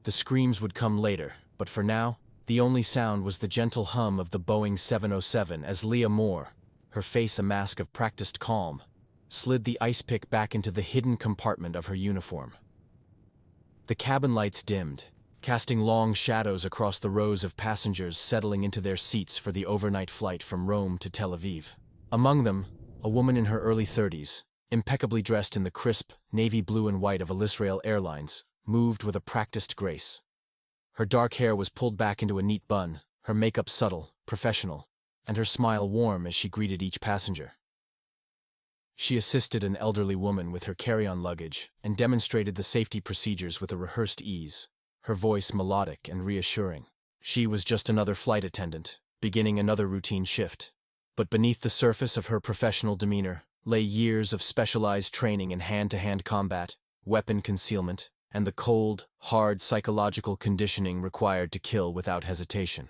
The screams would come later, but for now, the only sound was the gentle hum of the Boeing 707 as Leah Moore, her face a mask of practiced calm, slid the ice pick back into the hidden compartment of her uniform. The cabin lights dimmed, casting long shadows across the rows of passengers settling into their seats for the overnight flight from Rome to Tel Aviv. Among them, a woman in her early 30s, impeccably dressed in the crisp, navy blue and white of Israel Airlines, moved with a practiced grace. Her dark hair was pulled back into a neat bun, her makeup subtle, professional, and her smile warm as she greeted each passenger. She assisted an elderly woman with her carry-on luggage and demonstrated the safety procedures with a rehearsed ease, her voice melodic and reassuring. She was just another flight attendant, beginning another routine shift. But beneath the surface of her professional demeanor lay years of specialized training in hand-to-hand combat, weapon concealment, and the cold, hard psychological conditioning required to kill without hesitation.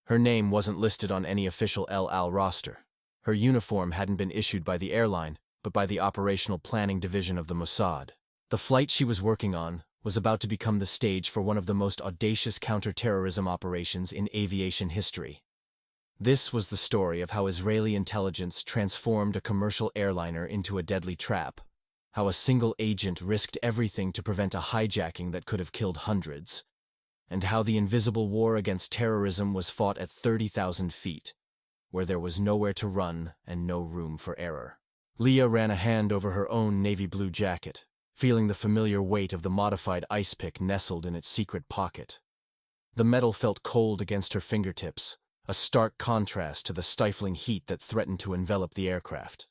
Her name wasn't listed on any official El Al roster. Her uniform hadn't been issued by the airline, but by the operational planning division of the Mossad. The flight she was working on was about to become the stage for one of the most audacious counter-terrorism operations in aviation history. This was the story of how Israeli intelligence transformed a commercial airliner into a deadly trap, how a single agent risked everything to prevent a hijacking that could have killed hundreds, and how the invisible war against terrorism was fought at 30,000 feet, where there was nowhere to run and no room for error. Leah ran a hand over her own navy blue jacket, feeling the familiar weight of the modified ice pick nestled in its secret pocket. The metal felt cold against her fingertips, a stark contrast to the stifling heat that threatened to envelop the aircraft.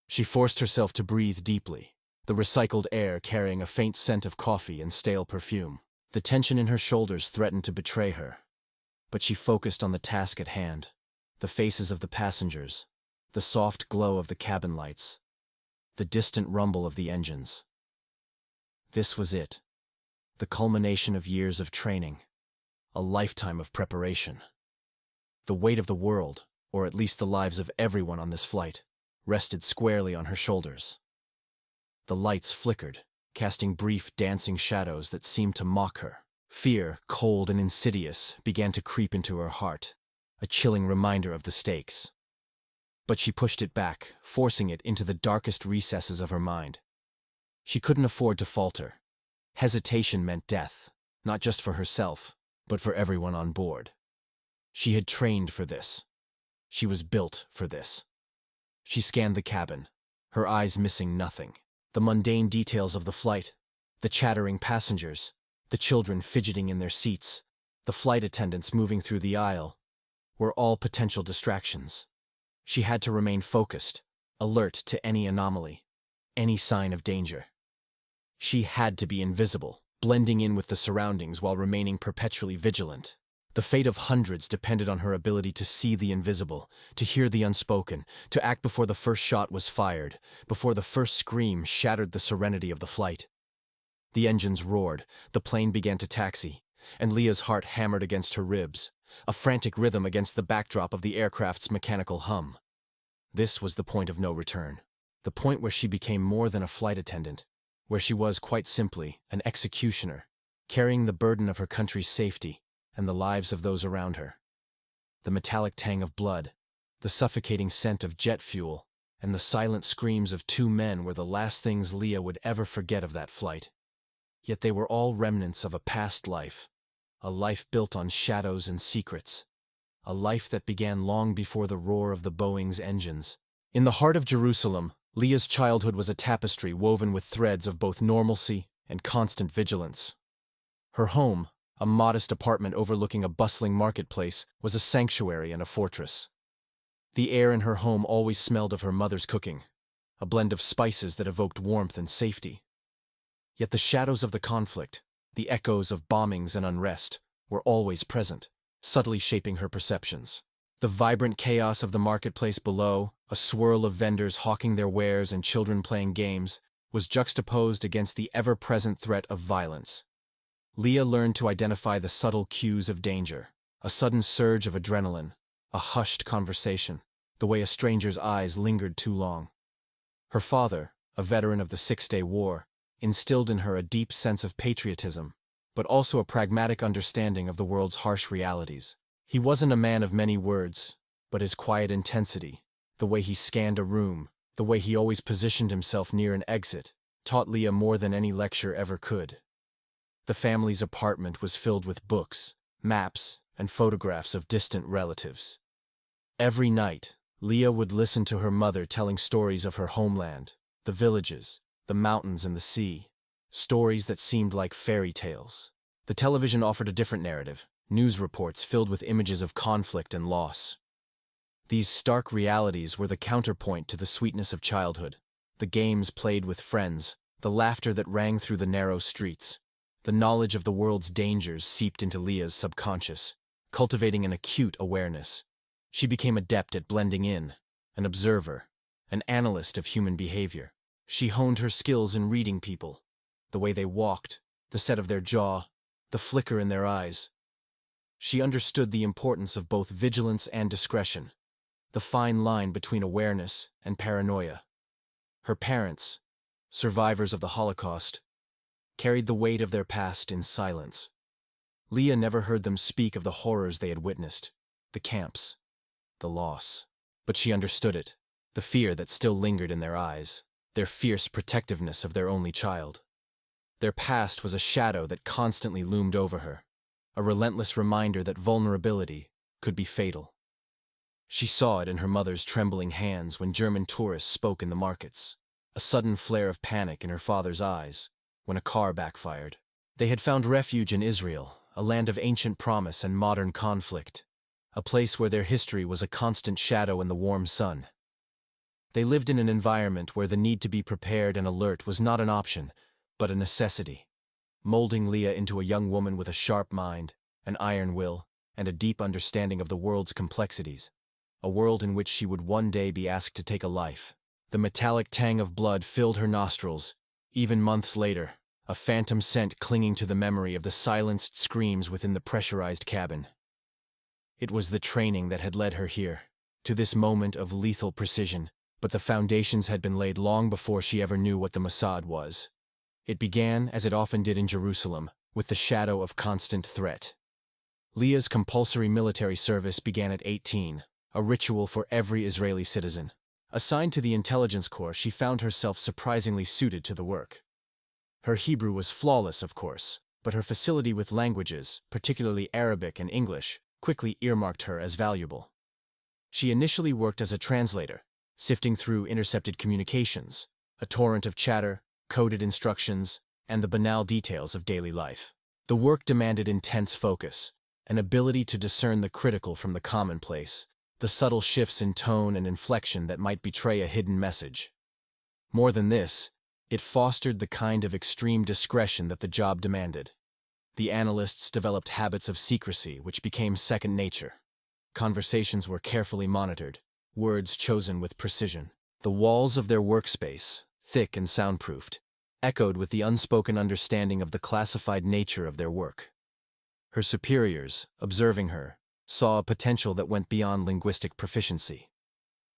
She forced herself to breathe deeply, the recycled air carrying a faint scent of coffee and stale perfume. The tension in her shoulders threatened to betray her, but she focused on the task at hand, the faces of the passengers, the soft glow of the cabin lights, the distant rumble of the engines. This was it, the culmination of years of training, a lifetime of preparation. The weight of the world, or at least the lives of everyone on this flight, rested squarely on her shoulders. The lights flickered, casting brief dancing shadows that seemed to mock her. Fear, cold and insidious, began to creep into her heart, a chilling reminder of the stakes. But she pushed it back, forcing it into the darkest recesses of her mind. She couldn't afford to falter. Hesitation meant death, not just for herself, but for everyone on board. She had trained for this. She was built for this. She scanned the cabin, her eyes missing nothing. The mundane details of the flight, the chattering passengers, the children fidgeting in their seats, the flight attendants moving through the aisle, were all potential distractions. She had to remain focused, alert to any anomaly, any sign of danger. She had to be invisible, blending in with the surroundings while remaining perpetually vigilant. The fate of hundreds depended on her ability to see the invisible, to hear the unspoken, to act before the first shot was fired, before the first scream shattered the serenity of the flight. The engines roared, the plane began to taxi, and Leah's heart hammered against her ribs, a frantic rhythm against the backdrop of the aircraft's mechanical hum. This was the point of no return, the point where she became more than a flight attendant, where she was, quite simply, an executioner, carrying the burden of her country's safety and the lives of those around her. The metallic tang of blood, the suffocating scent of jet fuel, and the silent screams of two men were the last things Leah would ever forget of that flight. Yet they were all remnants of a past life, a life built on shadows and secrets, a life that began long before the roar of the Boeing's engines. In the heart of Jerusalem, Leah's childhood was a tapestry woven with threads of both normalcy and constant vigilance. Her home, a modest apartment overlooking a bustling marketplace, was a sanctuary and a fortress. The air in her home always smelled of her mother's cooking, a blend of spices that evoked warmth and safety. Yet the shadows of the conflict, the echoes of bombings and unrest, were always present, subtly shaping her perceptions. The vibrant chaos of the marketplace below, a swirl of vendors hawking their wares and children playing games, was juxtaposed against the ever-present threat of violence. Leah learned to identify the subtle cues of danger, a sudden surge of adrenaline, a hushed conversation, the way a stranger's eyes lingered too long. Her father, a veteran of the Six-Day War, instilled in her a deep sense of patriotism, but also a pragmatic understanding of the world's harsh realities. He wasn't a man of many words, but his quiet intensity, the way he scanned a room, the way he always positioned himself near an exit, taught Leah more than any lecture ever could. The family's apartment was filled with books, maps, and photographs of distant relatives. Every night, Leah would listen to her mother telling stories of her homeland, the villages, the mountains and the sea, stories that seemed like fairy tales. The television offered a different narrative, news reports filled with images of conflict and loss. These stark realities were the counterpoint to the sweetness of childhood, the games played with friends, the laughter that rang through the narrow streets. The knowledge of the world's dangers seeped into Leah's subconscious, cultivating an acute awareness. She became adept at blending in, an observer, an analyst of human behavior. She honed her skills in reading people, the way they walked, the set of their jaw, the flicker in their eyes. She understood the importance of both vigilance and discretion, the fine line between awareness and paranoia. Her parents, survivors of the Holocaust, carried the weight of their past in silence. Leah never heard them speak of the horrors they had witnessed, the camps, the loss. But she understood it, the fear that still lingered in their eyes, their fierce protectiveness of their only child. Their past was a shadow that constantly loomed over her, a relentless reminder that vulnerability could be fatal. She saw it in her mother's trembling hands when German tourists spoke in the markets, a sudden flare of panic in her father's eyes when a car backfired. They had found refuge in Israel, a land of ancient promise and modern conflict, a place where their history was a constant shadow in the warm sun. They lived in an environment where the need to be prepared and alert was not an option, but a necessity, molding Leah into a young woman with a sharp mind, an iron will, and a deep understanding of the world's complexities, a world in which she would one day be asked to take a life. The metallic tang of blood filled her nostrils, even months later, a phantom scent clinging to the memory of the silenced screams within the pressurized cabin. It was the training that had led her here, to this moment of lethal precision, but the foundations had been laid long before she ever knew what the Mossad was. It began, as it often did in Jerusalem, with the shadow of constant threat. Leah's compulsory military service began at 18, a ritual for every Israeli citizen. Assigned to the intelligence corps, she found herself surprisingly suited to the work. Her Hebrew was flawless, of course, but her facility with languages, particularly Arabic and English, quickly earmarked her as valuable. She initially worked as a translator, sifting through intercepted communications, a torrent of chatter, coded instructions, and the banal details of daily life. The work demanded intense focus, an ability to discern the critical from the commonplace, the subtle shifts in tone and inflection that might betray a hidden message. More than this, it fostered the kind of extreme discretion that the job demanded. The analysts developed habits of secrecy which became second nature. Conversations were carefully monitored, words chosen with precision. The walls of their workspace, thick and soundproofed, echoed with the unspoken understanding of the classified nature of their work. Her superiors, observing her, saw a potential that went beyond linguistic proficiency.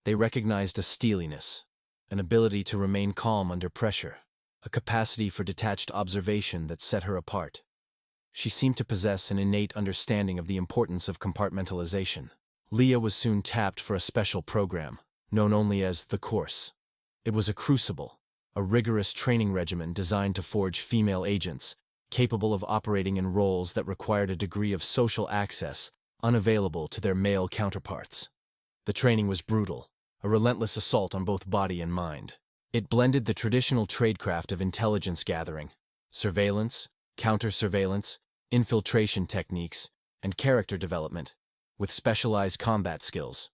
They recognized a steeliness, an ability to remain calm under pressure, a capacity for detached observation that set her apart. She seemed to possess an innate understanding of the importance of compartmentalization. Leah was soon tapped for a special program, known only as the course. It was a crucible, a rigorous training regimen designed to forge female agents, capable of operating in roles that required a degree of social access unavailable to their male counterparts. The training was brutal, a relentless assault on both body and mind. It blended the traditional tradecraft of intelligence gathering, surveillance, counter-surveillance, infiltration techniques, and character development, with specialized combat skills.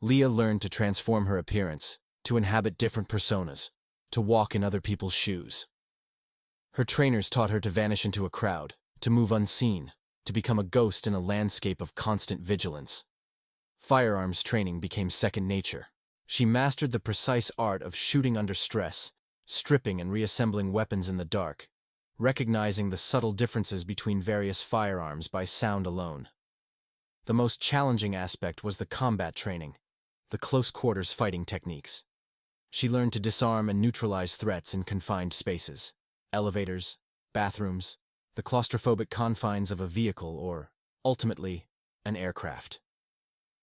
Leah learned to transform her appearance, to inhabit different personas, to walk in other people's shoes. Her trainers taught her to vanish into a crowd, to move unseen, to become a ghost in a landscape of constant vigilance. Firearms training became second nature. She mastered the precise art of shooting under stress, stripping and reassembling weapons in the dark, recognizing the subtle differences between various firearms by sound alone. The most challenging aspect was the combat training, the close-quarters fighting techniques. She learned to disarm and neutralize threats in confined spaces, elevators, bathrooms, the claustrophobic confines of a vehicle or, ultimately, an aircraft.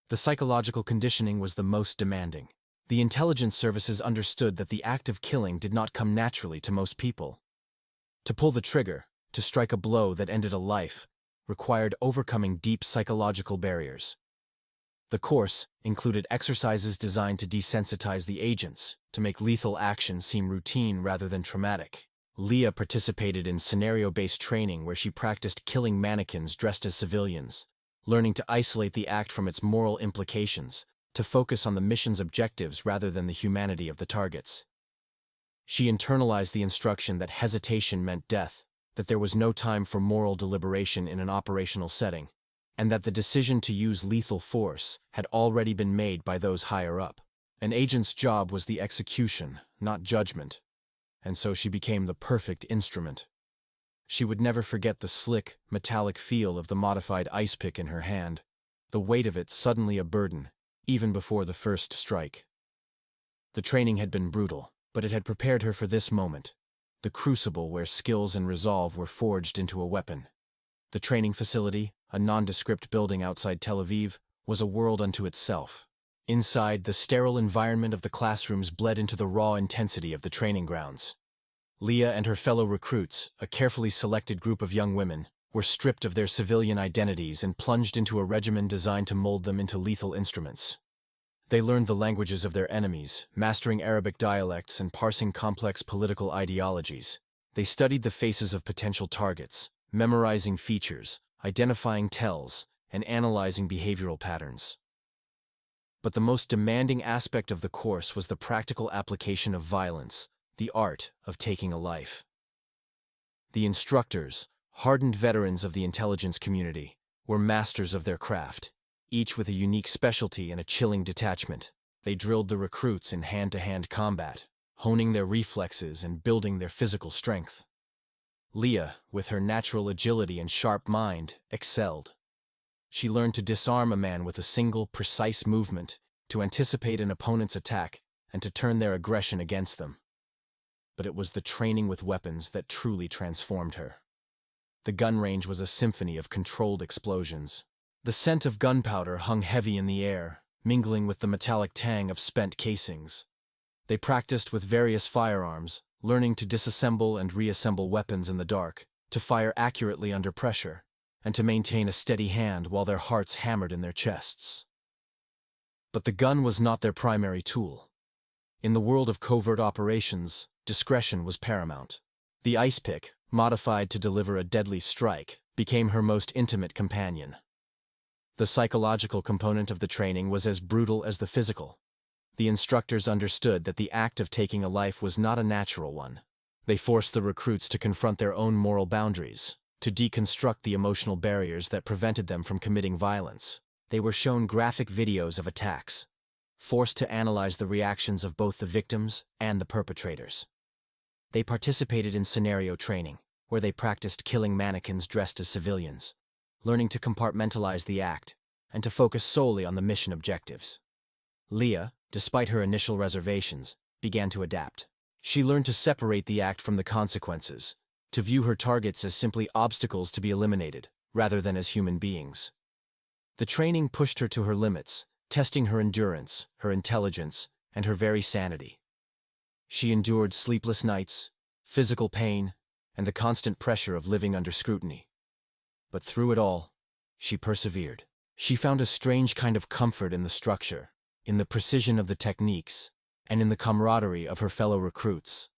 The psychological conditioning was the most demanding. The intelligence services understood that the act of killing did not come naturally to most people. To pull the trigger, to strike a blow that ended a life, required overcoming deep psychological barriers. The course included exercises designed to desensitize the agents, to make lethal action seem routine rather than traumatic. Leah participated in scenario-based training where she practiced killing mannequins dressed as civilians, learning to isolate the act from its moral implications, to focus on the mission's objectives rather than the humanity of the targets. She internalized the instruction that hesitation meant death, that there was no time for moral deliberation in an operational setting, and that the decision to use lethal force had already been made by those higher up. An agent's job was the execution, not judgment, and so she became the perfect instrument. She would never forget the slick, metallic feel of the modified ice pick in her hand, the weight of it suddenly a burden, even before the first strike. The training had been brutal, but it had prepared her for this moment, the crucible where skills and resolve were forged into a weapon. The training facility, a nondescript building outside Tel Aviv, was a world unto itself. Inside, the sterile environment of the classrooms bled into the raw intensity of the training grounds. Leah and her fellow recruits, a carefully selected group of young women, were stripped of their civilian identities and plunged into a regimen designed to mold them into lethal instruments. They learned the languages of their enemies, mastering Arabic dialects and parsing complex political ideologies. They studied the faces of potential targets, memorizing features, identifying tells, and analyzing behavioral patterns. But the most demanding aspect of the course was the practical application of violence, the art of taking a life. The instructors, hardened veterans of the intelligence community, were masters of their craft, each with a unique specialty and a chilling detachment. They drilled the recruits in hand-to-hand combat, honing their reflexes and building their physical strength. Leah, with her natural agility and sharp mind, excelled. She learned to disarm a man with a single, precise movement, to anticipate an opponent's attack, and to turn their aggression against them. But it was the training with weapons that truly transformed her. The gun range was a symphony of controlled explosions. The scent of gunpowder hung heavy in the air, mingling with the metallic tang of spent casings. They practiced with various firearms, learning to disassemble and reassemble weapons in the dark, to fire accurately under pressure, and to maintain a steady hand while their hearts hammered in their chests. But the gun was not their primary tool. In the world of covert operations, discretion was paramount. The ice pick, modified to deliver a deadly strike, became her most intimate companion. The psychological component of the training was as brutal as the physical. The instructors understood that the act of taking a life was not a natural one. They forced the recruits to confront their own moral boundaries, to deconstruct the emotional barriers that prevented them from committing violence. They were shown graphic videos of attacks, forced to analyze the reactions of both the victims and the perpetrators. They participated in scenario training, where they practiced killing mannequins dressed as civilians, learning to compartmentalize the act and to focus solely on the mission objectives. Leah, despite her initial reservations, began to adapt. She learned to separate the act from the consequences, to view her targets as simply obstacles to be eliminated, rather than as human beings. The training pushed her to her limits, testing her endurance, her intelligence, and her very sanity. She endured sleepless nights, physical pain, and the constant pressure of living under scrutiny. But through it all, she persevered. She found a strange kind of comfort in the structure, in the precision of the techniques, and in the camaraderie of her fellow recruits.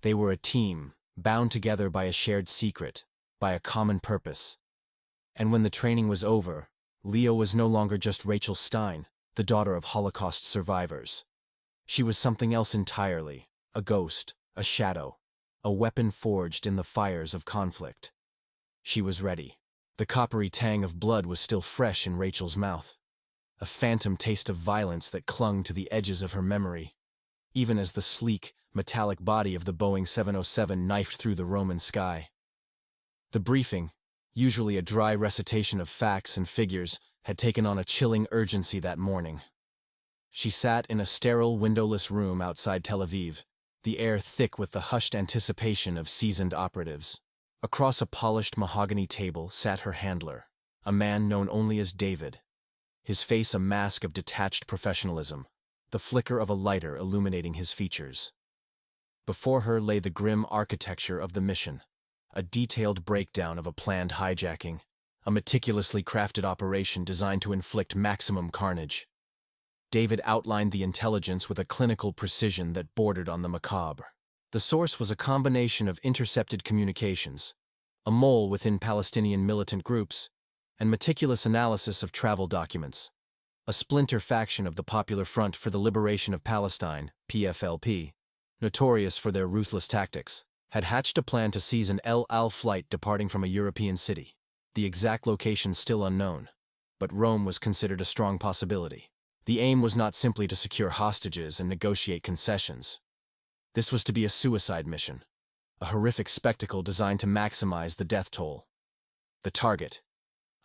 They were a team, bound together by a shared secret, by a common purpose. And when the training was over, Leah was no longer just Rachel Stein, the daughter of Holocaust survivors. She was something else entirely, a ghost, a shadow, a weapon forged in the fires of conflict. She was ready. The coppery tang of blood was still fresh in Rachel's mouth, a phantom taste of violence that clung to the edges of her memory, even as the sleek, metallic body of the Boeing 707 knifed through the Roman sky. The briefing, usually a dry recitation of facts and figures, had taken on a chilling urgency that morning. She sat in a sterile, windowless room outside Tel Aviv, the air thick with the hushed anticipation of seasoned operatives. Across a polished mahogany table sat her handler, a man known only as David, his face a mask of detached professionalism, the flicker of a lighter illuminating his features. Before her lay the grim architecture of the mission, a detailed breakdown of a planned hijacking, a meticulously crafted operation designed to inflict maximum carnage. David outlined the intelligence with a clinical precision that bordered on the macabre. The source was a combination of intercepted communications, a mole within Palestinian militant groups, and meticulous analysis of travel documents. A splinter faction of the Popular Front for the Liberation of Palestine, PFLP, notorious for their ruthless tactics, had hatched a plan to seize an El Al flight departing from a European city. The exact location still unknown, but Rome was considered a strong possibility. The aim was not simply to secure hostages and negotiate concessions. This was to be a suicide mission, a horrific spectacle designed to maximize the death toll. The target,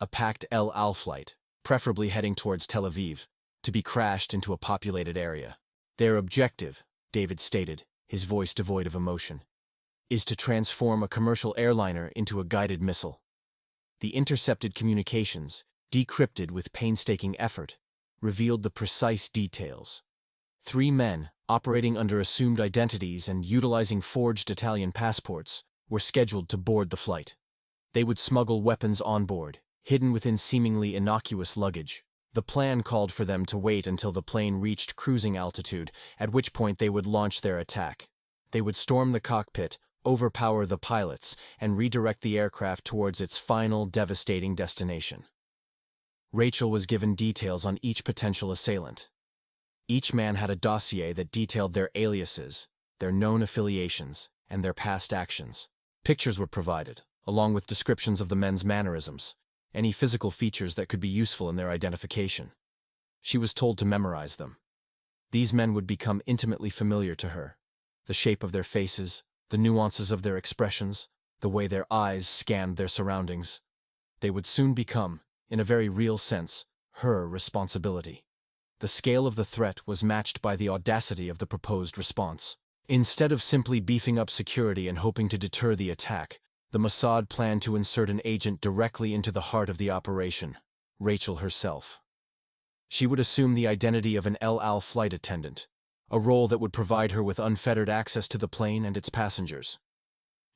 a packed El Al flight, preferably heading towards Tel Aviv, to be crashed into a populated area. Their objective, David stated, his voice devoid of emotion, is to transform a commercial airliner into a guided missile. The intercepted communications, decrypted with painstaking effort, revealed the precise details. 3 men, operating under assumed identities and utilizing forged Italian passports, were scheduled to board the flight. They would smuggle weapons on board, hidden within seemingly innocuous luggage. The plan called for them to wait until the plane reached cruising altitude, at which point they would launch their attack. They would storm the cockpit, overpower the pilots, and redirect the aircraft towards its final devastating destination. Rachel was given details on each potential assailant. Each man had a dossier that detailed their aliases, their known affiliations, and their past actions. Pictures were provided, along with descriptions of the men's mannerisms, any physical features that could be useful in their identification. She was told to memorize them. These men would become intimately familiar to her. The shape of their faces, the nuances of their expressions, the way their eyes scanned their surroundings. They would soon become, in a very real sense, her responsibility. The scale of the threat was matched by the audacity of the proposed response. Instead of simply beefing up security and hoping to deter the attack, the Mossad planned to insert an agent directly into the heart of the operation, Rachel herself. She would assume the identity of an El Al flight attendant, a role that would provide her with unfettered access to the plane and its passengers.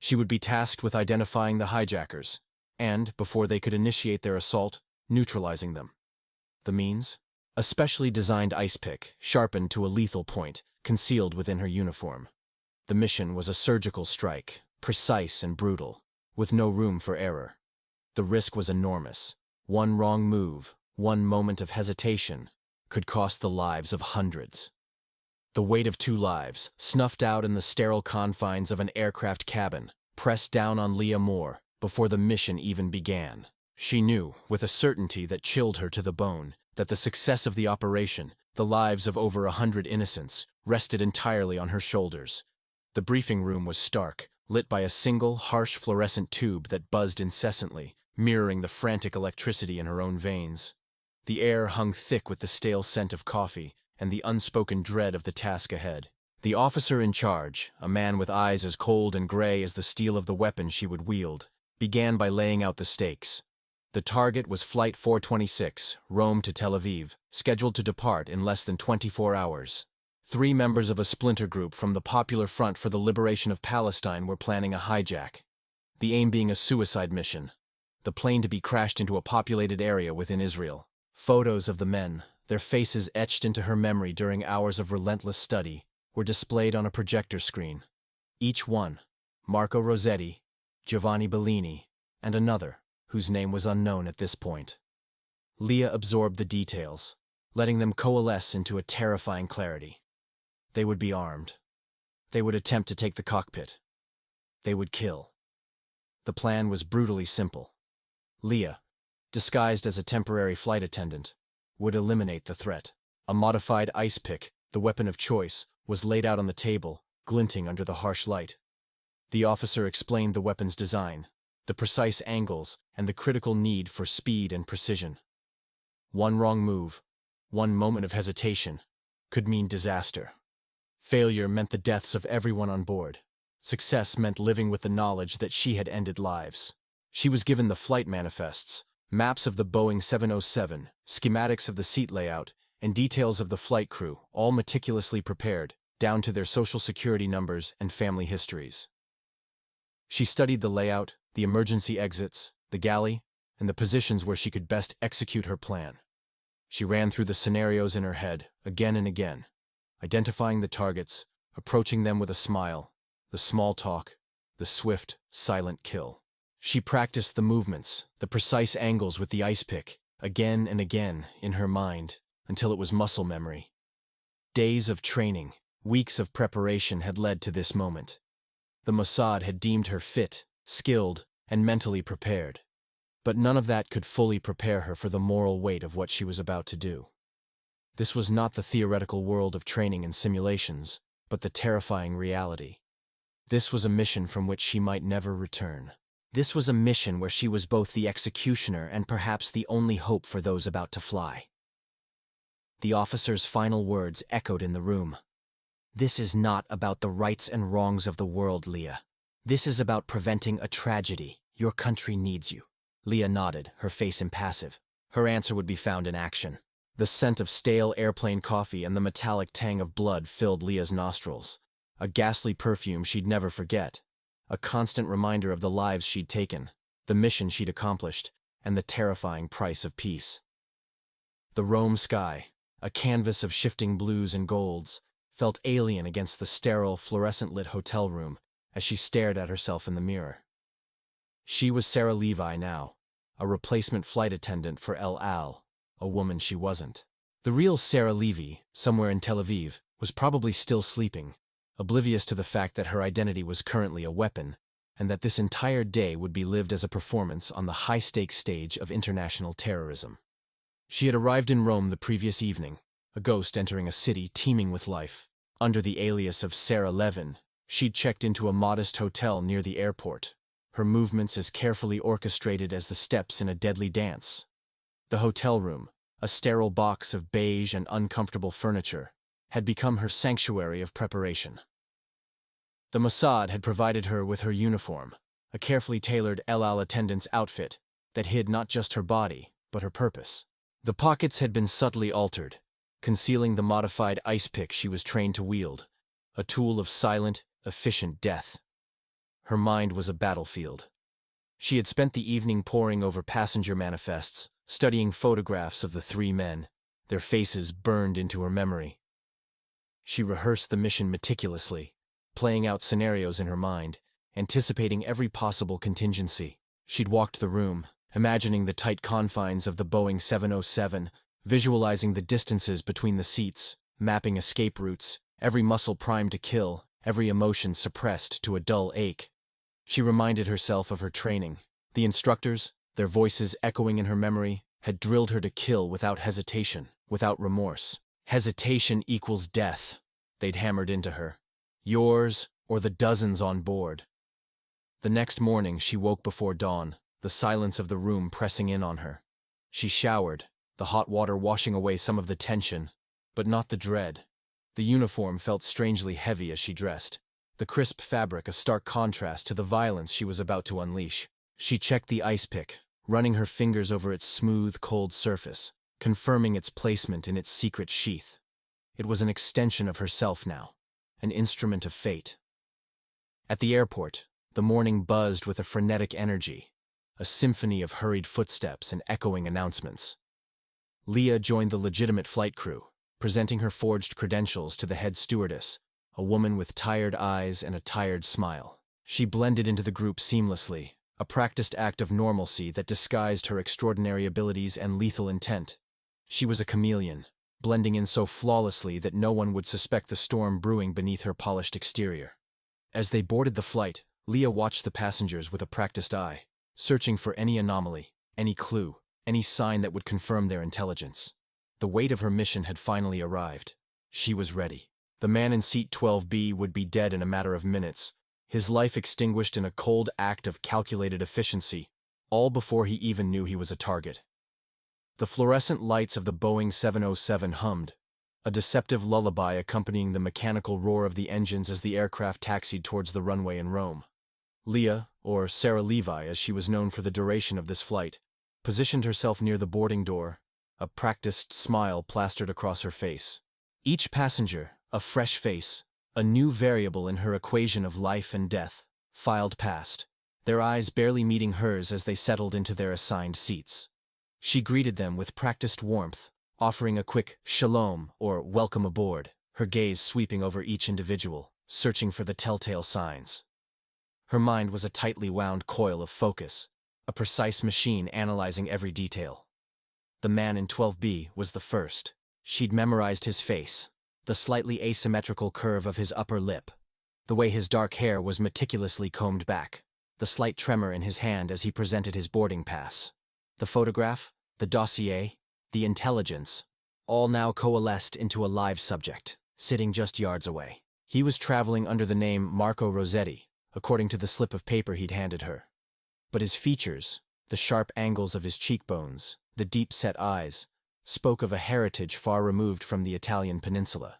She would be tasked with identifying the hijackers, and, before they could initiate their assault, neutralizing them. The means? A specially designed ice pick, sharpened to a lethal point, concealed within her uniform. The mission was a surgical strike, precise and brutal, with no room for error. The risk was enormous. One wrong move, one moment of hesitation, could cost the lives of hundreds. The weight of 2 lives, snuffed out in the sterile confines of an aircraft cabin, pressed down on Leah Moore before the mission even began. She knew, with a certainty that chilled her to the bone, that the success of the operation, the lives of over 100 innocents, rested entirely on her shoulders. The briefing room was stark, lit by a single, harsh fluorescent tube that buzzed incessantly, mirroring the frantic electricity in her own veins. The air hung thick with the stale scent of coffee and the unspoken dread of the task ahead. The officer in charge, a man with eyes as cold and gray as the steel of the weapon she would wield, began by laying out the stakes. The target was Flight 426, Rome to Tel Aviv, scheduled to depart in less than 24 hours. 3 members of a splinter group from the Popular Front for the Liberation of Palestine were planning a hijack, the aim being a suicide mission, the plane to be crashed into a populated area within Israel. Photos of the men, their faces etched into her memory during hours of relentless study, were displayed on a projector screen. Each one, Marco Rossetti, Giovanni Bellini, and another, whose name was unknown at this point. Leah absorbed the details, letting them coalesce into a terrifying clarity. They would be armed. They would attempt to take the cockpit. They would kill. The plan was brutally simple. Leah, disguised as a temporary flight attendant, would eliminate the threat. A modified ice pick, the weapon of choice, was laid out on the table, glinting under the harsh light. The officer explained the weapon's design, the precise angles, and the critical need for speed and precision. One wrong move, one moment of hesitation, could mean disaster. Failure meant the deaths of everyone on board. Success meant living with the knowledge that she had ended lives. She was given the flight manifests, maps of the Boeing 707, schematics of the seat layout, and details of the flight crew, all meticulously prepared, down to their social security numbers and family histories. She studied the layout, the emergency exits, the galley, and the positions where she could best execute her plan. She ran through the scenarios in her head, again and again, identifying the targets, approaching them with a smile, the small talk, the swift, silent kill. She practiced the movements, the precise angles with the ice pick, again and again, in her mind, until it was muscle memory. Days of training, weeks of preparation had led to this moment. The Mossad had deemed her fit, skilled, and mentally prepared. But none of that could fully prepare her for the moral weight of what she was about to do. This was not the theoretical world of training and simulations, but the terrifying reality. This was a mission from which she might never return. This was a mission where she was both the executioner and perhaps the only hope for those about to fly. The officer's final words echoed in the room. "This is not about the rights and wrongs of the world, Leah. This is about preventing a tragedy. Your country needs you." Leah nodded, her face impassive. Her answer would be found in action. The scent of stale airplane coffee and the metallic tang of blood filled Leah's nostrils. A ghastly perfume she'd never forget. A constant reminder of the lives she'd taken, the mission she'd accomplished, and the terrifying price of peace. The Rome sky, a canvas of shifting blues and golds, felt alien against the sterile, fluorescent-lit hotel room as she stared at herself in the mirror. She was Sarah Levi now, a replacement flight attendant for El Al, a woman she wasn't. The real Sarah Levy, somewhere in Tel Aviv, was probably still sleeping, oblivious to the fact that her identity was currently a weapon, and that this entire day would be lived as a performance on the high-stakes stage of international terrorism. She had arrived in Rome the previous evening, a ghost entering a city teeming with life. Under the alias of Sarah Levin, she'd checked into a modest hotel near the airport, her movements as carefully orchestrated as the steps in a deadly dance. The hotel room, a sterile box of beige and uncomfortable furniture, had become her sanctuary of preparation. The Mossad had provided her with her uniform, a carefully tailored El Al attendant's outfit that hid not just her body, but her purpose. The pockets had been subtly altered, concealing the modified ice pick she was trained to wield, a tool of silent, efficient death. Her mind was a battlefield. She had spent the evening poring over passenger manifests, studying photographs of the three men, their faces burned into her memory. She rehearsed the mission meticulously, playing out scenarios in her mind, anticipating every possible contingency. She'd walked the room, imagining the tight confines of the Boeing 707, visualizing the distances between the seats, mapping escape routes, every muscle primed to kill, every emotion suppressed to a dull ache. She reminded herself of her training. The instructors, their voices echoing in her memory, had drilled her to kill without hesitation, without remorse. Hesitation equals death, they'd hammered into her. Yours or the dozens on board. The next morning she woke before dawn, the silence of the room pressing in on her. She showered, the hot water washing away some of the tension, but not the dread. The uniform felt strangely heavy as she dressed, the crisp fabric a stark contrast to the violence she was about to unleash. She checked the ice pick, running her fingers over its smooth, cold surface, confirming its placement in its secret sheath. It was an extension of herself now, an instrument of fate. At the airport, the morning buzzed with a frenetic energy, a symphony of hurried footsteps and echoing announcements. Leah joined the legitimate flight crew, presenting her forged credentials to the head stewardess, a woman with tired eyes and a tired smile. She blended into the group seamlessly, a practiced act of normalcy that disguised her extraordinary abilities and lethal intent. She was a chameleon, blending in so flawlessly that no one would suspect the storm brewing beneath her polished exterior. As they boarded the flight, Leah watched the passengers with a practiced eye, searching for any anomaly, any clue, any sign that would confirm their intelligence. The weight of her mission had finally arrived. She was ready. The man in seat 12B would be dead in a matter of minutes, his life extinguished in a cold act of calculated efficiency, all before he even knew he was a target. The fluorescent lights of the Boeing 707 hummed, a deceptive lullaby accompanying the mechanical roar of the engines as the aircraft taxied towards the runway in Rome. Leah, or Sarah Levi as she was known for the duration of this flight, positioned herself near the boarding door, a practiced smile plastered across her face. Each passenger, a fresh face, a new variable in her equation of life and death, filed past, their eyes barely meeting hers as they settled into their assigned seats. She greeted them with practiced warmth, offering a quick shalom or welcome aboard, her gaze sweeping over each individual, searching for the telltale signs. Her mind was a tightly wound coil of focus, a precise machine analyzing every detail. The man in 12B was the first. She'd memorized his face, the slightly asymmetrical curve of his upper lip, the way his dark hair was meticulously combed back, the slight tremor in his hand as he presented his boarding pass. The photograph, the dossier, the intelligence, all now coalesced into a live subject, sitting just yards away. He was traveling under the name Marco Rossetti, according to the slip of paper he'd handed her. But his features, the sharp angles of his cheekbones, the deep-set eyes, spoke of a heritage far removed from the Italian peninsula.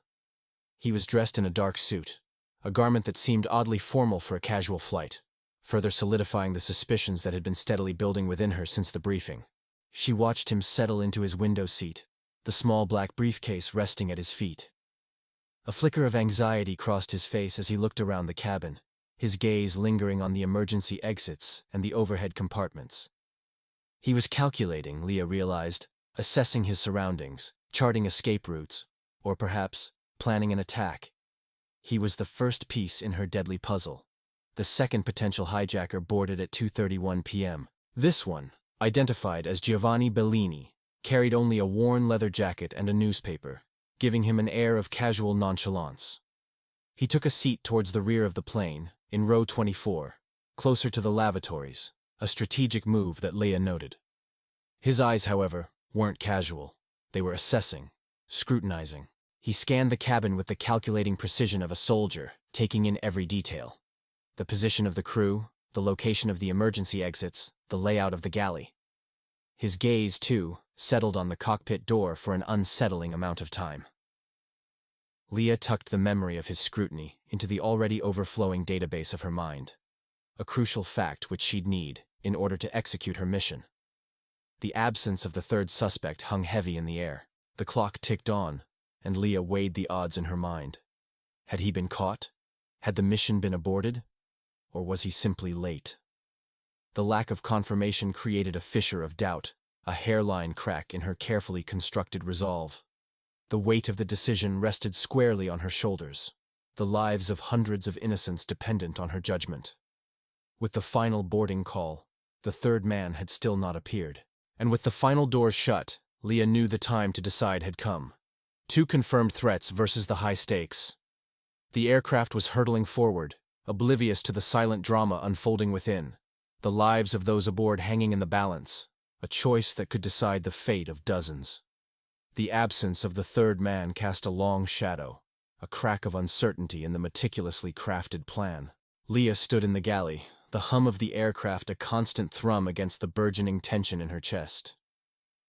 He was dressed in a dark suit, a garment that seemed oddly formal for a casual flight, further solidifying the suspicions that had been steadily building within her since the briefing. She watched him settle into his window seat, the small black briefcase resting at his feet. A flicker of anxiety crossed his face as he looked around the cabin, his gaze lingering on the emergency exits and the overhead compartments. He was calculating, Leah realized, assessing his surroundings, charting escape routes, or perhaps planning an attack. He was the first piece in her deadly puzzle. The second potential hijacker boarded at 2:31 p.m. This one, identified as Giovanni Bellini, carried only a worn leather jacket and a newspaper, giving him an air of casual nonchalance. He took a seat towards the rear of the plane, in row 24, closer to the lavatories, a strategic move that Leah noted. His eyes, however, weren't casual. They were assessing, scrutinizing. He scanned the cabin with the calculating precision of a soldier, taking in every detail. The position of the crew, the location of the emergency exits, the layout of the galley. His gaze, too, settled on the cockpit door for an unsettling amount of time. Leah tucked the memory of his scrutiny into the already overflowing database of her mind, a crucial fact which she'd need in order to execute her mission. The absence of the third suspect hung heavy in the air. The clock ticked on, and Leah weighed the odds in her mind. Had he been caught? Had the mission been aborted? Or was he simply late? The lack of confirmation created a fissure of doubt, a hairline crack in her carefully constructed resolve. The weight of the decision rested squarely on her shoulders, the lives of hundreds of innocents dependent on her judgment. With the final boarding call, the third man had still not appeared. And with the final doors shut, Leah knew the time to decide had come. 2 confirmed threats versus the high stakes. The aircraft was hurtling forward, oblivious to the silent drama unfolding within, the lives of those aboard hanging in the balance, a choice that could decide the fate of dozens. The absence of the third man cast a long shadow, a crack of uncertainty in the meticulously crafted plan. Leah stood in the galley, the hum of the aircraft a constant thrum against the burgeoning tension in her chest.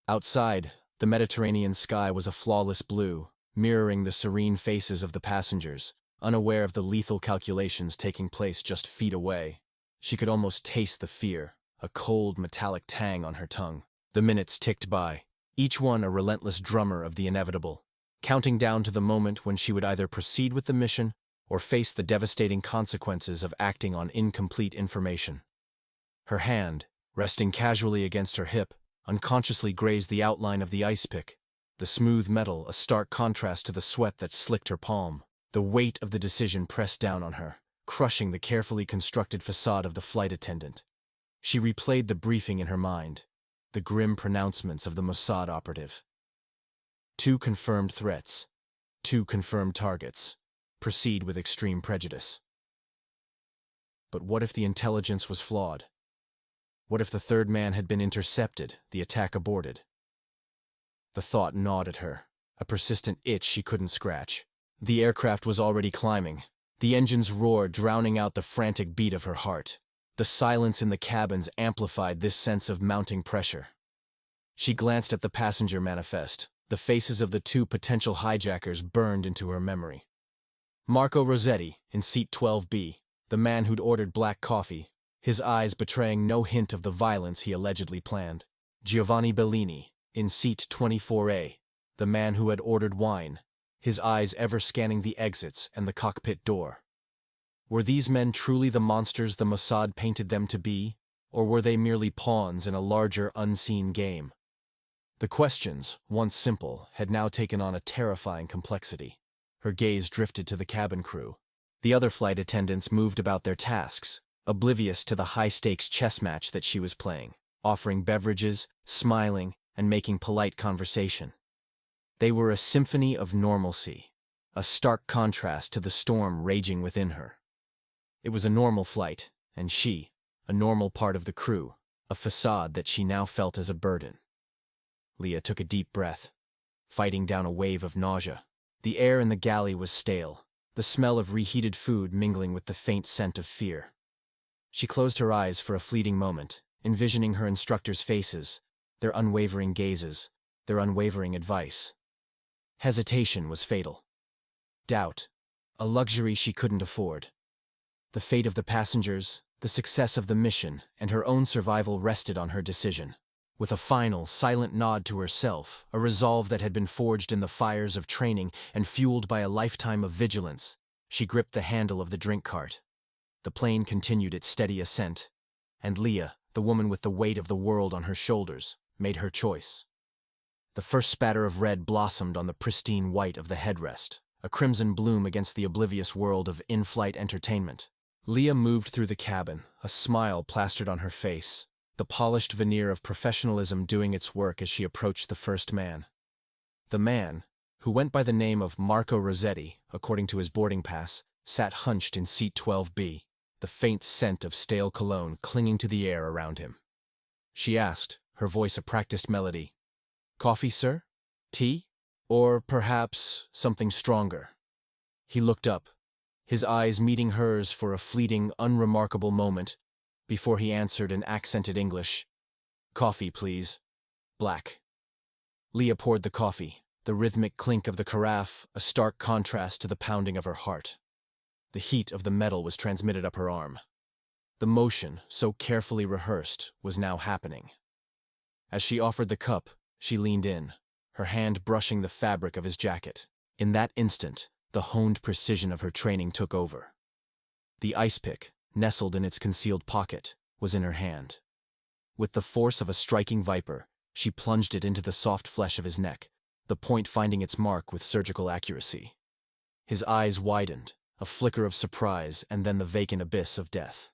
Outside, the Mediterranean sky was a flawless blue, mirroring the serene faces of the passengers, unaware of the lethal calculations taking place just feet away. She could almost taste the fear, a cold metallic tang on her tongue. The minutes ticked by, each one a relentless drummer of the inevitable, counting down to the moment when she would either proceed with the mission or face the devastating consequences of acting on incomplete information. Her hand, resting casually against her hip, unconsciously grazed the outline of the ice pick, the smooth metal a stark contrast to the sweat that slicked her palm. The weight of the decision pressed down on her, crushing the carefully constructed facade of the flight attendant. She replayed the briefing in her mind, the grim pronouncements of the Mossad operative. 2 confirmed threats, 2 confirmed targets. Proceed with extreme prejudice. But what if the intelligence was flawed? What if the third man had been intercepted, the attack aborted? The thought gnawed at her, a persistent itch she couldn't scratch. The aircraft was already climbing, the engine's roar drowning out the frantic beat of her heart. The silence in the cabins amplified this sense of mounting pressure. She glanced at the passenger manifest, The faces of the two potential hijackers burned into her memory. Marco Rossetti, in seat 12B, the man who'd ordered black coffee, his eyes betraying no hint of the violence he allegedly planned. Giovanni Bellini, in seat 24A, the man who had ordered wine, his eyes ever scanning the exits and the cockpit door. Were these men truly the monsters the Mossad painted them to be, or were they merely pawns in a larger, unseen game? The questions, once simple, had now taken on a terrifying complexity. Her gaze drifted to the cabin crew. The other flight attendants moved about their tasks, oblivious to the high-stakes chess match that she was playing, offering beverages, smiling, and making polite conversation. They were a symphony of normalcy, a stark contrast to the storm raging within her. It was a normal flight, and she, a normal part of the crew, a facade that she now felt as a burden. Leah took a deep breath, fighting down a wave of nausea. The air in the galley was stale, the smell of reheated food mingling with the faint scent of fear. She closed her eyes for a fleeting moment, envisioning her instructors' faces, their unwavering gazes, their unwavering advice. Hesitation was fatal. Doubt, a luxury she couldn't afford. The fate of the passengers, the success of the mission, and her own survival rested on her decision. With a final, silent nod to herself, a resolve that had been forged in the fires of training and fueled by a lifetime of vigilance, she gripped the handle of the drink cart. The plane continued its steady ascent, and Leah, the woman with the weight of the world on her shoulders, made her choice. The first spatter of red blossomed on the pristine white of the headrest, a crimson bloom against the oblivious world of in-flight entertainment. Leah moved through the cabin, a smile plastered on her face, the polished veneer of professionalism doing its work as she approached the first man. The man, who went by the name of Marco Rossetti, according to his boarding pass, sat hunched in seat 12B, the faint scent of stale cologne clinging to the air around him. She asked, her voice a practiced melody, "Coffee, sir? Tea? Or perhaps something stronger?" He looked up, his eyes meeting hers for a fleeting, unremarkable moment, before he answered in accented English, "Coffee, please. Black." Leah poured the coffee, the rhythmic clink of the carafe a stark contrast to the pounding of her heart. The heat of the metal was transmitted up her arm. The motion, so carefully rehearsed, was now happening. As she offered the cup, she leaned in, her hand brushing the fabric of his jacket. In that instant, the honed precision of her training took over. The ice pick, nestled in its concealed pocket, was in her hand. With the force of a striking viper, she plunged it into the soft flesh of his neck, the point finding its mark with surgical accuracy. His eyes widened, a flicker of surprise and then the vacant abyss of death.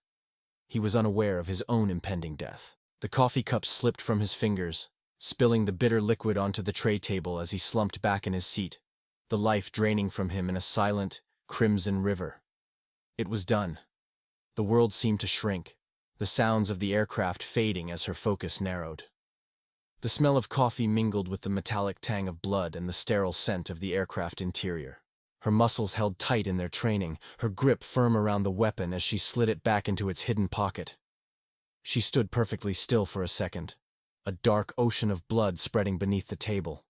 He was unaware of his own impending death. The coffee cup slipped from his fingers, spilling the bitter liquid onto the tray table as he slumped back in his seat, the life draining from him in a silent, crimson river. It was done. The world seemed to shrink, the sounds of the aircraft fading as her focus narrowed. The smell of coffee mingled with the metallic tang of blood and the sterile scent of the aircraft interior. Her muscles held tight in their training, her grip firm around the weapon as she slid it back into its hidden pocket. She stood perfectly still for a second, a dark ocean of blood spreading beneath the table.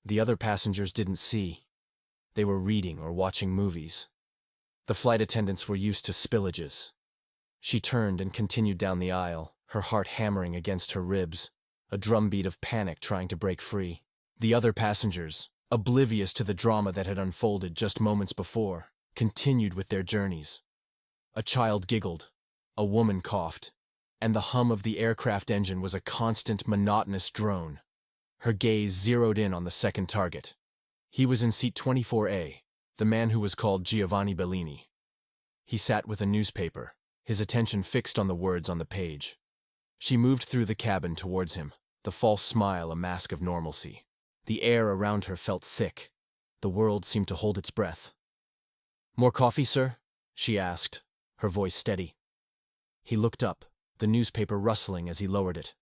The other passengers didn't see. They were reading or watching movies. The flight attendants were used to spillages. She turned and continued down the aisle, her heart hammering against her ribs, a drumbeat of panic trying to break free. The other passengers, oblivious to the drama that had unfolded just moments before, continued with their journeys. A child giggled, a woman coughed, and the hum of the aircraft engine was a constant, monotonous drone. Her gaze zeroed in on the second target. He was in seat 24A, the man who was called Giovanni Bellini. He sat with a newspaper, his attention fixed on the words on the page. She moved through the cabin towards him, the false smile a mask of normalcy. The air around her felt thick. The world seemed to hold its breath. "More coffee, sir?" she asked, her voice steady. He looked up, the newspaper rustling as he lowered it.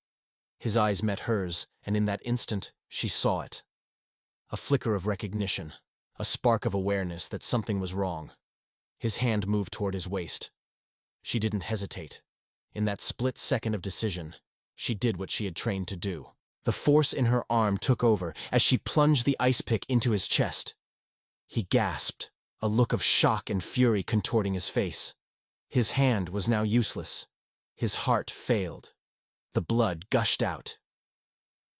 His eyes met hers, and in that instant, she saw it. A flicker of recognition, a spark of awareness that something was wrong. His hand moved toward his waist. She didn't hesitate. In that split second of decision, she did what she had trained to do. The force in her arm took over as she plunged the ice pick into his chest. He gasped, a look of shock and fury contorting his face. His hand was now useless. His heart failed. The blood gushed out.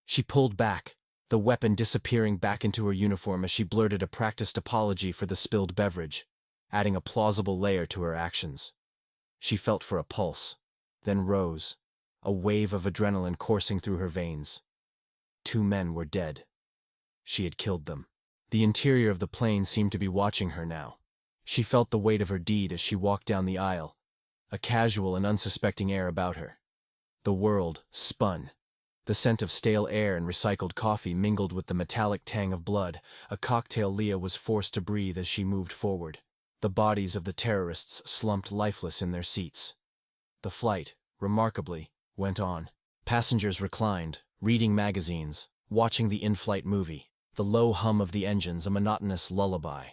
She pulled back, the weapon disappearing back into her uniform as she blurted a practiced apology for the spilled beverage, adding a plausible layer to her actions. She felt for a pulse, then rose, a wave of adrenaline coursing through her veins. 2 men were dead. She had killed them. The interior of the plane seemed to be watching her now. She felt the weight of her deed as she walked down the aisle, a casual and unsuspecting air about her. The world spun. The scent of stale air and recycled coffee mingled with the metallic tang of blood, a cocktail Leah was forced to breathe as she moved forward. The bodies of the terrorists slumped lifeless in their seats. The flight, remarkably, went on. Passengers reclined, reading magazines, watching the in-flight movie, the low hum of the engines a monotonous lullaby.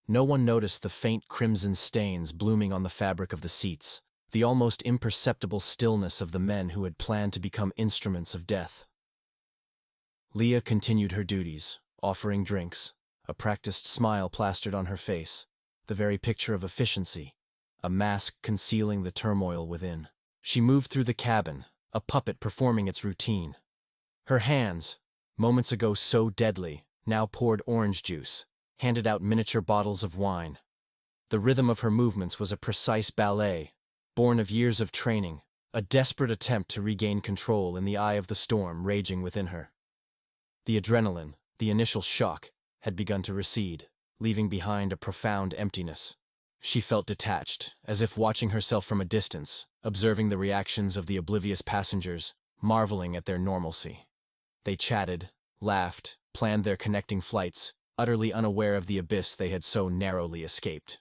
No one noticed the faint crimson stains blooming on the fabric of the seats, the almost imperceptible stillness of the men who had planned to become instruments of death. Leah continued her duties, offering drinks, a practiced smile plastered on her face, the very picture of efficiency, a mask concealing the turmoil within. She moved through the cabin, a puppet performing its routine. Her hands, moments ago so deadly, now poured orange juice, handed out miniature bottles of wine. The rhythm of her movements was a precise ballet, born of years of training, a desperate attempt to regain control in the eye of the storm raging within her. The adrenaline, the initial shock, had begun to recede, leaving behind a profound emptiness. She felt detached, as if watching herself from a distance, observing the reactions of the oblivious passengers, marveling at their normalcy. They chatted, laughed, planned their connecting flights, utterly unaware of the abyss they had so narrowly escaped.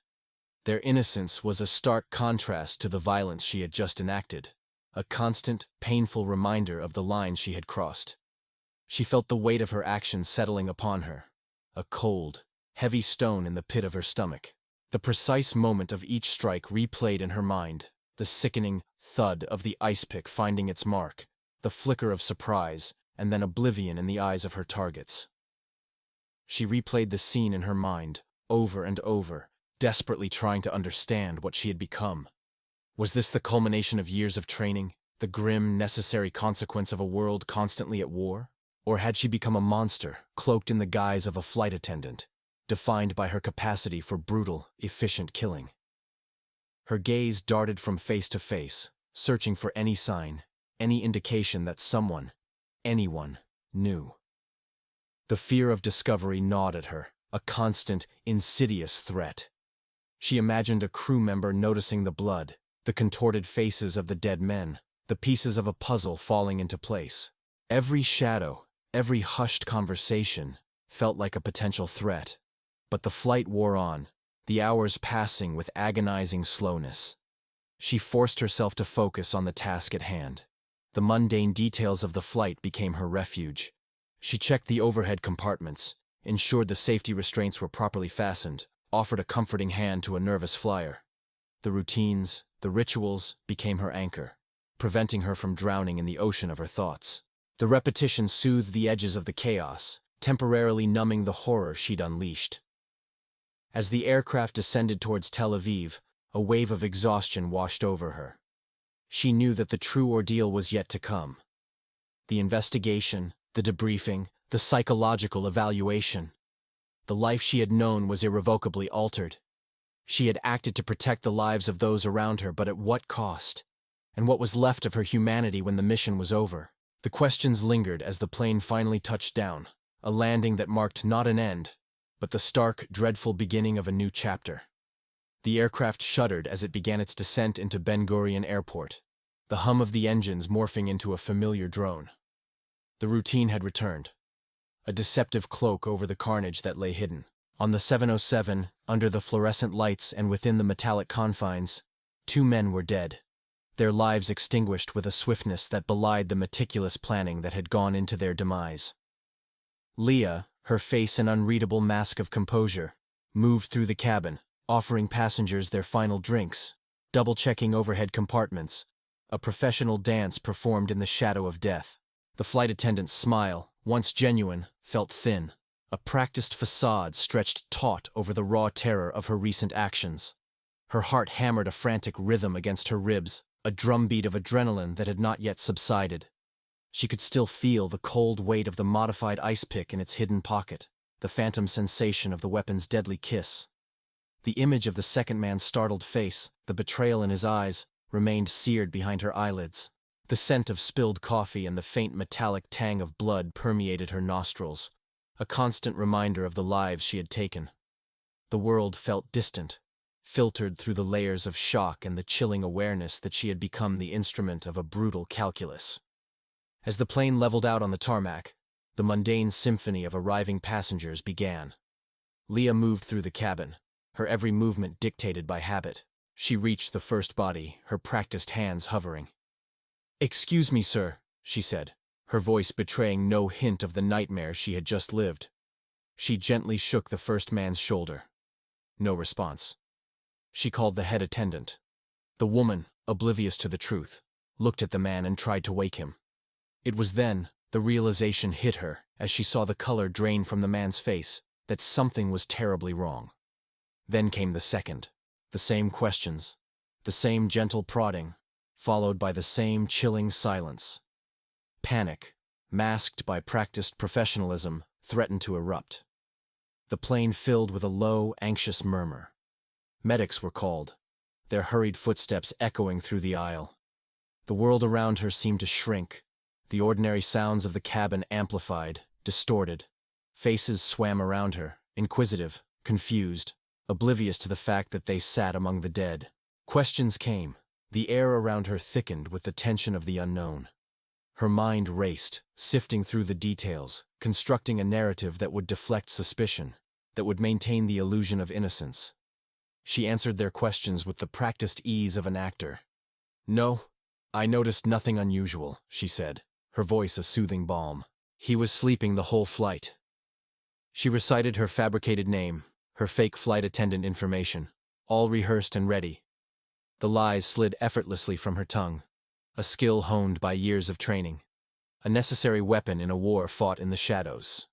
Their innocence was a stark contrast to the violence she had just enacted, a constant, painful reminder of the line she had crossed. She felt the weight of her actions settling upon her, a cold, heavy stone in the pit of her stomach. The precise moment of each strike replayed in her mind, the sickening thud of the ice pick finding its mark, the flicker of surprise, and then oblivion in the eyes of her targets. She replayed the scene in her mind, over and over, desperately trying to understand what she had become. Was this the culmination of years of training, the grim, necessary consequence of a world constantly at war? Or had she become a monster, cloaked in the guise of a flight attendant, defined by her capacity for brutal, efficient killing? Her gaze darted from face to face, searching for any sign, any indication that someone, anyone, knew. The fear of discovery gnawed at her, a constant, insidious threat. She imagined a crew member noticing the blood, the contorted faces of the dead men, the pieces of a puzzle falling into place. Every shadow, every hushed conversation, felt like a potential threat. But the flight wore on, the hours passing with agonizing slowness. She forced herself to focus on the task at hand. The mundane details of the flight became her refuge. She checked the overhead compartments, ensured the safety restraints were properly fastened, offered a comforting hand to a nervous flyer. The routines, the rituals, became her anchor, preventing her from drowning in the ocean of her thoughts. The repetition soothed the edges of the chaos, temporarily numbing the horror she'd unleashed. As the aircraft descended towards Tel Aviv, a wave of exhaustion washed over her. She knew that the true ordeal was yet to come. The investigation, the debriefing, the psychological evaluation. The life she had known was irrevocably altered. She had acted to protect the lives of those around her, but at what cost? And what was left of her humanity when the mission was over? The questions lingered as the plane finally touched down, a landing that marked not an end, but the stark, dreadful beginning of a new chapter. The aircraft shuddered as it began its descent into Ben Gurion Airport, the hum of the engines morphing into a familiar drone. The routine had returned, a deceptive cloak over the carnage that lay hidden. On the 707, under the fluorescent lights and within the metallic confines, 2 men were dead, their lives extinguished with a swiftness that belied the meticulous planning that had gone into their demise. Leah, her face an unreadable mask of composure, moved through the cabin, offering passengers their final drinks, double-checking overhead compartments, a professional dance performed in the shadow of death. The flight attendant's smile, once genuine, felt thin. A practiced facade stretched taut over the raw terror of her recent actions. Her heart hammered a frantic rhythm against her ribs, a drumbeat of adrenaline that had not yet subsided. She could still feel the cold weight of the modified ice pick in its hidden pocket, the phantom sensation of the weapon's deadly kiss. The image of the second man's startled face, the betrayal in his eyes, remained seared behind her eyelids. The scent of spilled coffee and the faint metallic tang of blood permeated her nostrils, a constant reminder of the lives she had taken. The world felt distant, filtered through the layers of shock and the chilling awareness that she had become the instrument of a brutal calculus. As the plane leveled out on the tarmac, the mundane symphony of arriving passengers began. Leah moved through the cabin, her every movement dictated by habit. She reached the first body, her practiced hands hovering. "Excuse me, sir," she said, her voice betraying no hint of the nightmare she had just lived. She gently shook the first man's shoulder. No response. She called the head attendant. The woman, oblivious to the truth, looked at the man and tried to wake him. It was then the realization hit her, as she saw the color drain from the man's face, that something was terribly wrong. Then came the second. The same questions, the same gentle prodding, followed by the same chilling silence. Panic, masked by practiced professionalism, threatened to erupt. The plane filled with a low, anxious murmur. Medics were called, their hurried footsteps echoing through the aisle. The world around her seemed to shrink, the ordinary sounds of the cabin amplified, distorted. Faces swam around her, inquisitive, confused, oblivious to the fact that they sat among the dead. Questions came. The air around her thickened with the tension of the unknown. Her mind raced, sifting through the details, constructing a narrative that would deflect suspicion, that would maintain the illusion of innocence. She answered their questions with the practiced ease of an actor. "No, I noticed nothing unusual," she said, her voice a soothing balm. "He was sleeping the whole flight." She recited her fabricated name, her fake flight attendant information, all rehearsed and ready. The lies slid effortlessly from her tongue, a skill honed by years of training, a necessary weapon in a war fought in the shadows.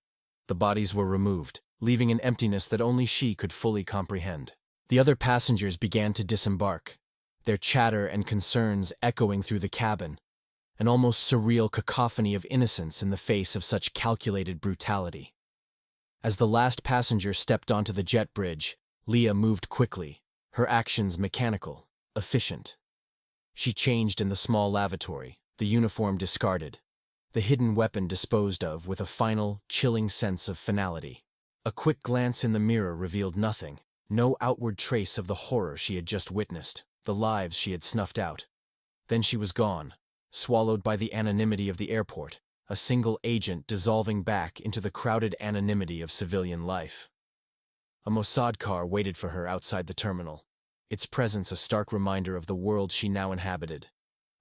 The bodies were removed, leaving an emptiness that only she could fully comprehend. The other passengers began to disembark, their chatter and concerns echoing through the cabin, an almost surreal cacophony of innocence in the face of such calculated brutality. As the last passenger stepped onto the jet bridge, Leah moved quickly, her actions mechanical, efficient. She changed in the small lavatory, the uniform discarded, the hidden weapon disposed of with a final, chilling sense of finality. A quick glance in the mirror revealed nothing, no outward trace of the horror she had just witnessed, the lives she had snuffed out. Then she was gone, swallowed by the anonymity of the airport, a single agent dissolving back into the crowded anonymity of civilian life. A Mossad car waited for her outside the terminal, its presence a stark reminder of the world she now inhabited,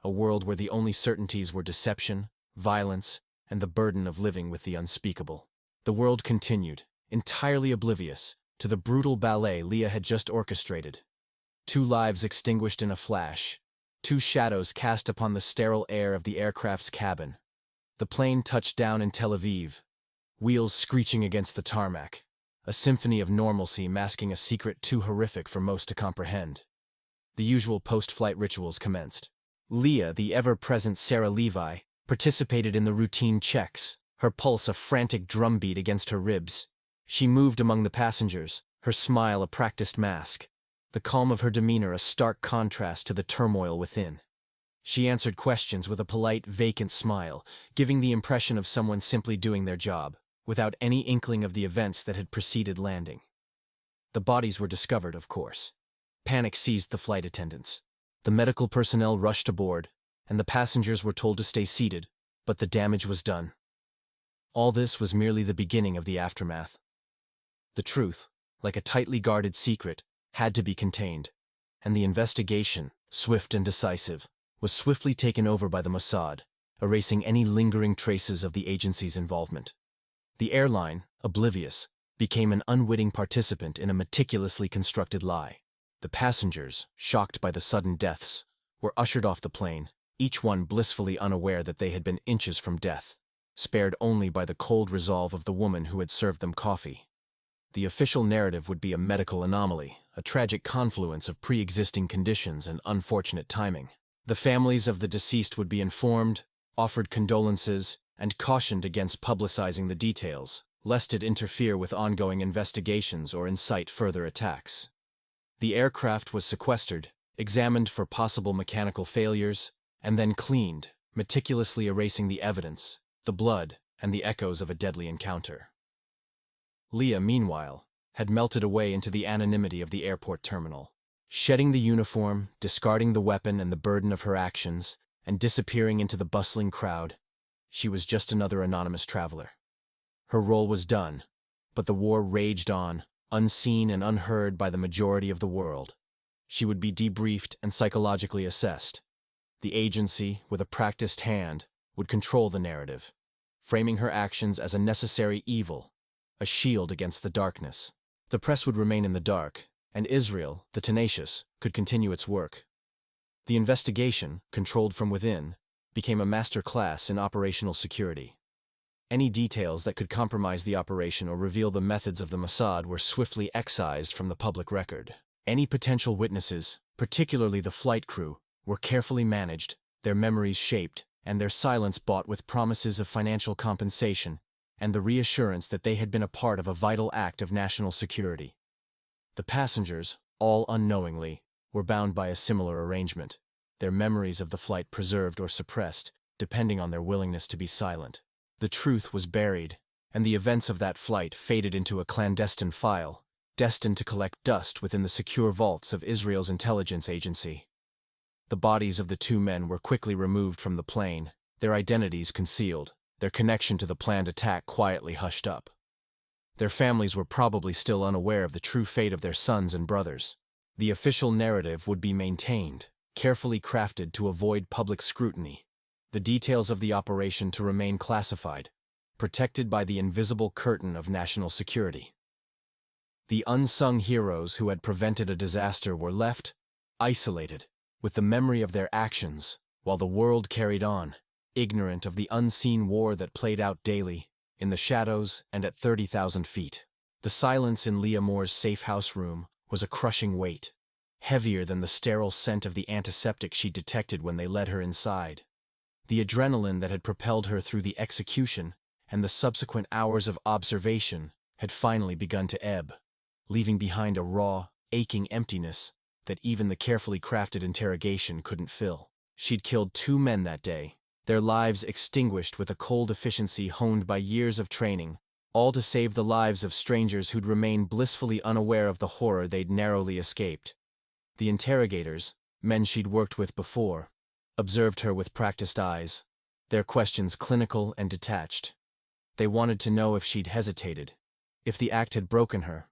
a world where the only certainties were deception, violence, and the burden of living with the unspeakable. The world continued, entirely oblivious, to the brutal ballet Leah had just orchestrated. 2 lives extinguished in a flash, 2 shadows cast upon the sterile air of the aircraft's cabin. The plane touched down in Tel Aviv, wheels screeching against the tarmac, a symphony of normalcy masking a secret too horrific for most to comprehend. The usual post-flight rituals commenced. Leah, the ever-present Sarah Levi, participated in the routine checks, her pulse a frantic drumbeat against her ribs. She moved among the passengers, her smile a practiced mask, the calm of her demeanor a stark contrast to the turmoil within. She answered questions with a polite, vacant smile, giving the impression of someone simply doing their job, without any inkling of the events that had preceded landing. The bodies were discovered, of course. Panic seized the flight attendants. The medical personnel rushed aboard, and the passengers were told to stay seated, but the damage was done. All this was merely the beginning of the aftermath. The truth, like a tightly guarded secret, had to be contained, and the investigation, swift and decisive, was swiftly taken over by the Mossad, erasing any lingering traces of the agency's involvement. The airline, oblivious, became an unwitting participant in a meticulously constructed lie. The passengers, shocked by the sudden deaths, were ushered off the plane, each one blissfully unaware that they had been inches from death, spared only by the cold resolve of the woman who had served them coffee. The official narrative would be a medical anomaly, a tragic confluence of pre-existing conditions and unfortunate timing. The families of the deceased would be informed, offered condolences, and cautioned against publicizing the details, lest it interfere with ongoing investigations or incite further attacks. The aircraft was sequestered, examined for possible mechanical failures, and then cleaned, meticulously erasing the evidence, the blood, and the echoes of a deadly encounter. Leah, meanwhile, had melted away into the anonymity of the airport terminal, shedding the uniform, discarding the weapon and the burden of her actions, and disappearing into the bustling crowd. She was just another anonymous traveler. Her role was done, but the war raged on, unseen and unheard by the majority of the world. She would be debriefed and psychologically assessed. The agency, with a practiced hand, would control the narrative, framing her actions as a necessary evil, a shield against the darkness. The press would remain in the dark, and Israel, the tenacious, could continue its work. The investigation, controlled from within, became a master class in operational security. Any details that could compromise the operation or reveal the methods of the Mossad were swiftly excised from the public record. Any potential witnesses, particularly the flight crew, were carefully managed, their memories shaped, and their silence bought with promises of financial compensation and the reassurance that they had been a part of a vital act of national security. The passengers, all unknowingly, were bound by a similar arrangement, their memories of the flight preserved or suppressed, depending on their willingness to be silent. The truth was buried, and the events of that flight faded into a clandestine file, destined to collect dust within the secure vaults of Israel's intelligence agency. The bodies of the two men were quickly removed from the plane, their identities concealed, their connection to the planned attack quietly hushed up. Their families were probably still unaware of the true fate of their sons and brothers. The official narrative would be maintained, carefully crafted to avoid public scrutiny, the details of the operation to remain classified, protected by the invisible curtain of national security. The unsung heroes who had prevented a disaster were left, isolated, with the memory of their actions, while the world carried on, ignorant of the unseen war that played out daily, in the shadows and at 30,000 feet. The silence in Leah Moore's safe house room was a crushing weight, heavier than the sterile scent of the antiseptic she detected when they led her inside. The adrenaline that had propelled her through the execution and the subsequent hours of observation had finally begun to ebb, leaving behind a raw, aching emptiness that even the carefully crafted interrogation couldn't fill. She'd killed 2 men that day, their lives extinguished with a cold efficiency honed by years of training, all to save the lives of strangers who'd remain blissfully unaware of the horror they'd narrowly escaped. The interrogators, men she'd worked with before, observed her with practiced eyes, their questions clinical and detached. They wanted to know if she'd hesitated, if the act had broken her,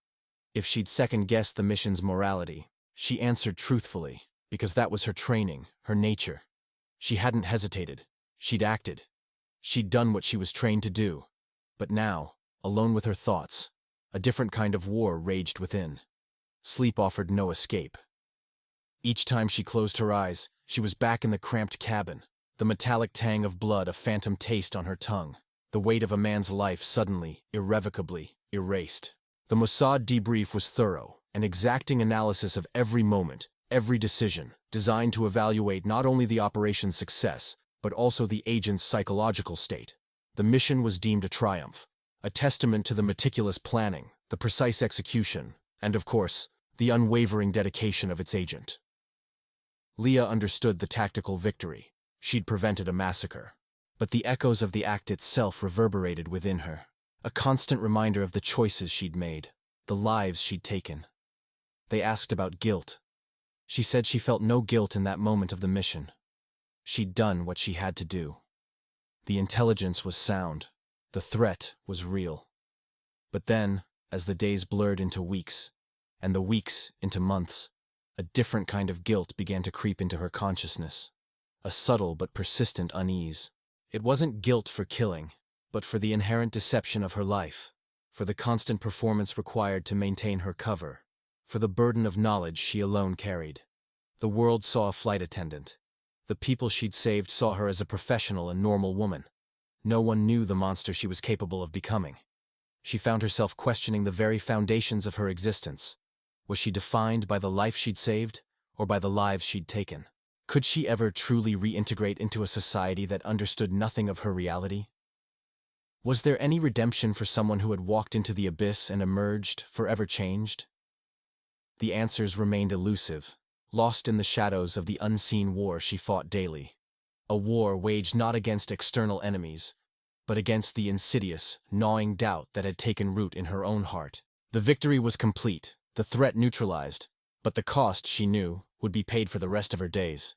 if she'd second-guessed the mission's morality. She answered truthfully, because that was her training, her nature. She hadn't hesitated. She'd acted. She'd done what she was trained to do. But now, alone with her thoughts, a different kind of war raged within. Sleep offered no escape. Each time she closed her eyes, she was back in the cramped cabin, the metallic tang of blood a phantom taste on her tongue, the weight of a man's life suddenly, irrevocably, erased. The Mossad debrief was thorough, an exacting analysis of every moment, every decision, designed to evaluate not only the operation's success, but also the agent's psychological state. The mission was deemed a triumph, a testament to the meticulous planning, the precise execution, and of course, the unwavering dedication of its agent. Leah understood the tactical victory. She'd prevented a massacre. But the echoes of the act itself reverberated within her, a constant reminder of the choices she'd made, the lives she'd taken. They asked about guilt. She said she felt no guilt in that moment of the mission. She'd done what she had to do. The intelligence was sound. The threat was real. But then, as the days blurred into weeks, and the weeks into months, a different kind of guilt began to creep into her consciousness, a subtle but persistent unease. It wasn't guilt for killing, but for the inherent deception of her life, for the constant performance required to maintain her cover, for the burden of knowledge she alone carried. The world saw a flight attendant, The people she'd saved saw her as a professional and normal woman. No one knew the monster she was capable of becoming. She found herself questioning the very foundations of her existence. Was she defined by the life she'd saved, or by the lives she'd taken? Could she ever truly reintegrate into a society that understood nothing of her reality? Was there any redemption for someone who had walked into the abyss and emerged, forever changed? The answers remained elusive, lost in the shadows of the unseen war she fought daily. A war waged not against external enemies, but against the insidious, gnawing doubt that had taken root in her own heart. The victory was complete, the threat neutralized, but the cost, she knew, would be paid for the rest of her days.